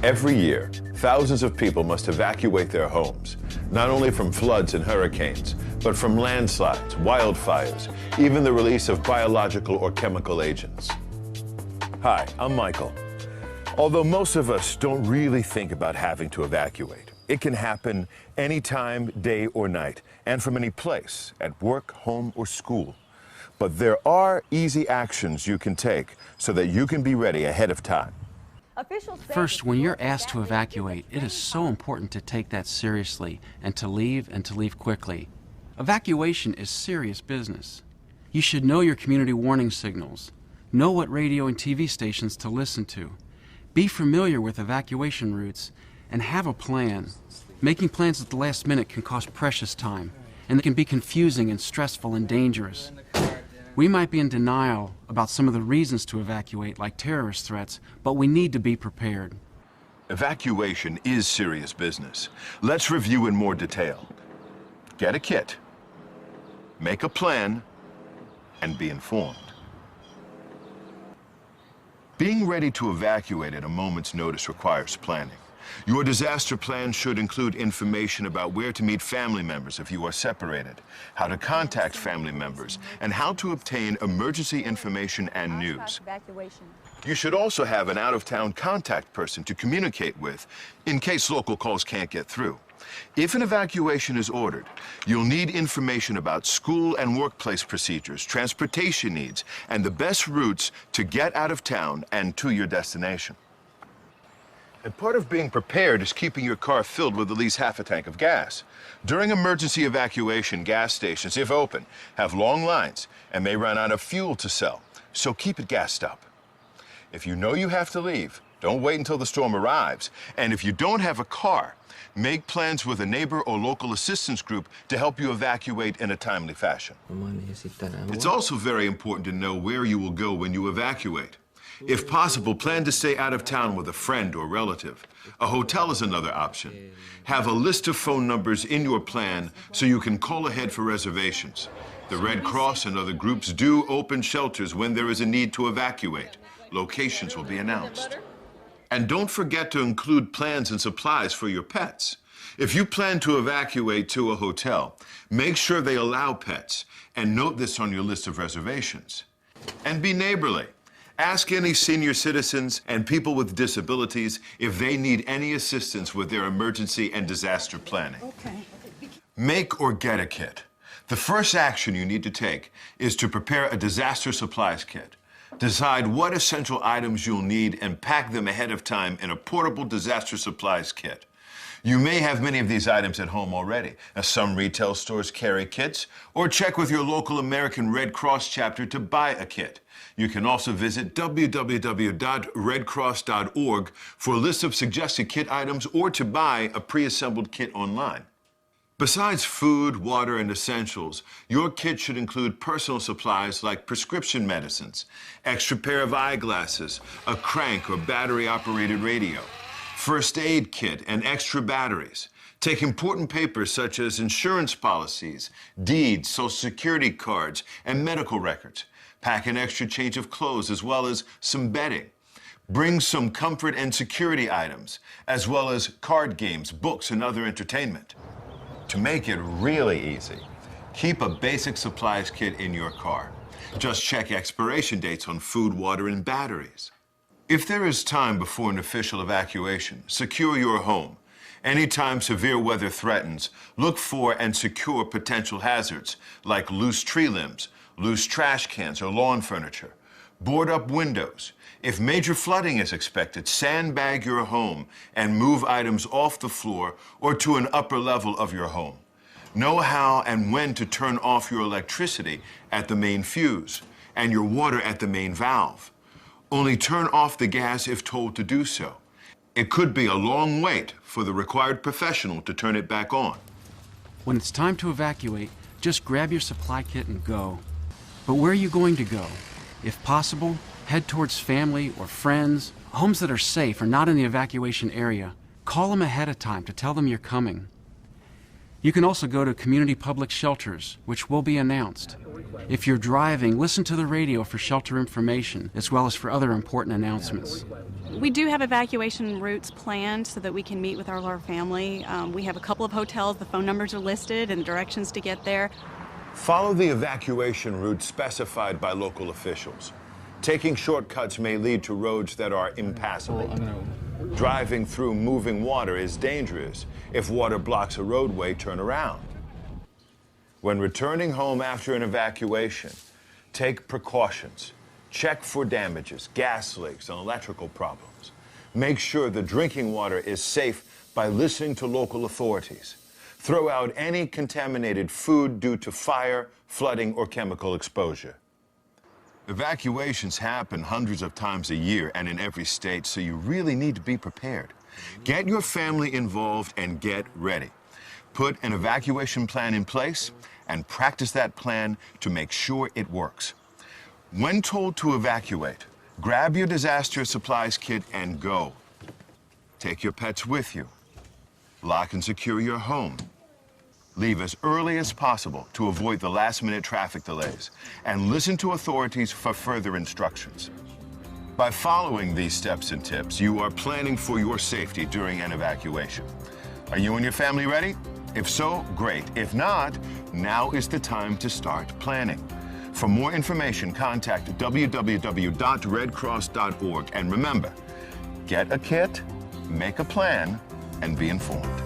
Every year, thousands of people must evacuate their homes, not only from floods and hurricanes, but from landslides, wildfires, even the release of biological or chemical agents. Hi, I'm Michael. Although most of us don't really think about having to evacuate, it can happen anytime, day or night, and from any place, at work, home, or school. But there are easy actions you can take so that you can be ready ahead of time. First, when you're asked to evacuate, it is so important to take that seriously and to leave quickly. Evacuation is serious business. You should know your community warning signals, know what radio and TV stations to listen to, be familiar with evacuation routes, and have a plan. Making plans at the last minute can cost precious time, and it can be confusing and stressful and dangerous. We might be in denial about some of the reasons to evacuate, like terrorist threats, but we need to be prepared. Evacuation is serious business. Let's review in more detail. Get a kit, make a plan, and be informed. Being ready to evacuate at a moment's notice requires planning. Your disaster plan should include information about where to meet family members if you are separated, how to contact family members, and how to obtain emergency information and news. You should also have an out-of-town contact person to communicate with in case local calls can't get through. If an evacuation is ordered, you'll need information about school and workplace procedures, transportation needs, and the best routes to get out of town and to your destination. And part of being prepared is keeping your car filled with at least half a tank of gas. During emergency evacuation, gas stations, if open, have long lines and may run out of fuel to sell, so keep it gassed up. If you know you have to leave, don't wait until the storm arrives. And if you don't have a car, make plans with a neighbor or local assistance group to help you evacuate in a timely fashion. It's also very important to know where you will go when you evacuate. If possible, plan to stay out of town with a friend or relative. A hotel is another option. Have a list of phone numbers in your plan so you can call ahead for reservations. The Red Cross and other groups do open shelters when there is a need to evacuate. Locations will be announced. And don't forget to include plans and supplies for your pets. If you plan to evacuate to a hotel, make sure they allow pets, and note this on your list of reservations. And be neighborly. Ask any senior citizens and people with disabilities if they need any assistance with their emergency and disaster planning. Okay. Make or get a kit. The first action you need to take is to prepare a disaster supplies kit. Decide what essential items you'll need and pack them ahead of time in a portable disaster supplies kit. You may have many of these items at home already, as some retail stores carry kits, or check with your local American Red Cross chapter to buy a kit. You can also visit www.redcross.org for a list of suggested kit items or to buy a pre-assembled kit online. Besides food, water, and essentials, your kit should include personal supplies like prescription medicines, extra pair of eyeglasses, a crank or battery-operated radio, first aid kit, and extra batteries. Take important papers such as insurance policies, deeds, Social Security cards, and medical records. Pack an extra change of clothes as well as some bedding. Bring some comfort and security items, as well as card games, books, and other entertainment. To make it really easy, keep a basic supplies kit in your car. Just check expiration dates on food, water, and batteries. If there is time before an official evacuation, secure your home. Anytime severe weather threatens, look for and secure potential hazards like loose tree limbs, loose trash cans, or lawn furniture. Board up windows. If major flooding is expected, sandbag your home and move items off the floor or to an upper level of your home. Know how and when to turn off your electricity at the main fuse and your water at the main valve. Only turn off the gas if told to do so. It could be a long wait for the required professional to turn it back on. When it's time to evacuate, just grab your supply kit and go. But where are you going to go? If possible, head towards family or friends, homes that are safe or not in the evacuation area. Call them ahead of time to tell them you're coming. You can also go to community public shelters, which will be announced. If you're driving, listen to the radio for shelter information, as well as for other important announcements. We do have evacuation routes planned so that we can meet with our family. We have a couple of hotels, the phone numbers are listed and directions to get there. Follow the evacuation route specified by local officials. Taking shortcuts may lead to roads that are impassable. Driving through moving water is dangerous. If water blocks a roadway, turn around. When returning home after an evacuation, take precautions. Check for damages, gas leaks, and electrical problems. Make sure the drinking water is safe by listening to local authorities. Throw out any contaminated food due to fire, flooding, or chemical exposure. Evacuations happen hundreds of times a year and in every state, so you really need to be prepared. Get your family involved and get ready. Put an evacuation plan in place and practice that plan to make sure it works. When told to evacuate, grab your disaster supplies kit and go. Take your pets with you. Lock and secure your home. Leave as early as possible to avoid the last-minute traffic delays, and listen to authorities for further instructions. By following these steps and tips, you are planning for your safety during an evacuation. Are you and your family ready? If so, great. If not, now is the time to start planning. For more information, contact www.redcross.org. And remember, get a kit, make a plan, and be informed.